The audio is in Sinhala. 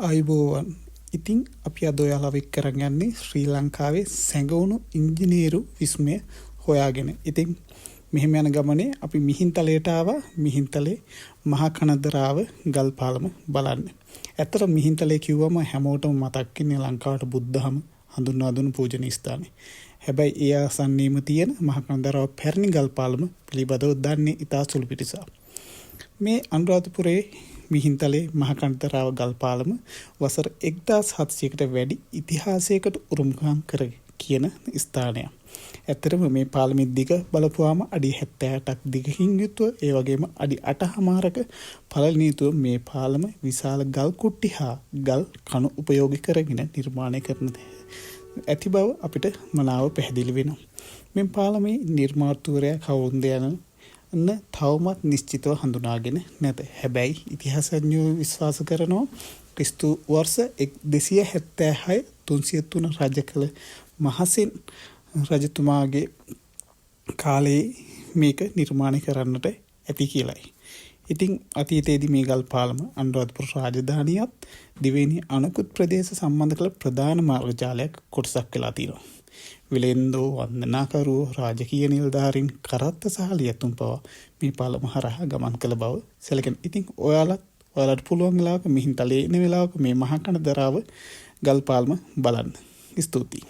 ආයුබෝවන්. ඉතින් අපි අද ඔයාලා එක්ක කරන් යන්නේ ශ්‍රී ලංකාවේ සැඟවුණු ඉංජිනේරු විස්මය හොයාගෙන. ඉතින් මෙහෙම යන ගමනේ අපි මිහින්තලයට ආවා. මිහින්තලේ මහා කනදරාව ගල් පාලම බලන්න. ඇත්තට මිහින්තලේ කිව්වම හැමෝටම මතක් වෙන්නේ ලංකාවට බුද්ධහම හඳුන්වා දුණු පූජනීය ස්ථානය. හැබැයි ඒ ආසන්නයේම තියෙන මහා කනදරාව පැරණි ගල් පාලම පිළිබඳව දන්නේ ඉතා සුළු පිරිසක්. මේ අනුරාධපුරයේ මිහින්තලේ මහා කනදරාව ගල් පාලම වසර 1700කට වැඩි ඉතිහාසයකට උරුමකම් කර කියන ස්ථානයක්. ඇත්තටම මේ පාලමේ දිග බලපුවාම අඩි 78ක් දිගකින් යුතුව ඒ වගේම අඩි 8මාරක පළල යුතුව මේ පාලම විශාල ගල් කුට්ටි හා ගල් කණු උපයෝගී කරගෙන නිර්මාණය කරන ඇති බව අපිට මනාව පැහැදිලි වෙනවා. මේ පාලමේ නිර්මාතෘවරයා කවුරුන්ද යන තවමත් නිශ්චිතව හඳුනාගෙන නැත. හැබැයි ඉතිහාසඥයෝ විශ්වාස කරනවා ක්‍රිස්තු වර්ෂ 276 303 රජ කළ මහසෙන් රජතුමාගේ කාලේ මේක නිර්මාණය කරන්නට ඇති කියලායි. ඉතින් අතීතයේදී මේ ගල් පාලම අනුරාධපුර රාජධානියත් දිවයිනේ අනෙකුත් ප්‍රදේශ සම්බන්ධ කළ ප්‍රධාන මාර්ග ජාලයක් කොටසක් වෙලා තියෙනවා. විලෙන්දෝ වන්දනාකරුවෝ රාජකීය නිලධාරීන් කරත්ත සහ ලියතුන් පවා මේ පාලම හරහා ගමන් කළ බව සැලකෙන. ඉතින් ඔයාලට පුළුවන් වෙලාවක මිහින්තලේ ඉන්න වෙලාවක මේ මහා කනදරාව ගල් පාලම බලන්න. ස්තුතියි.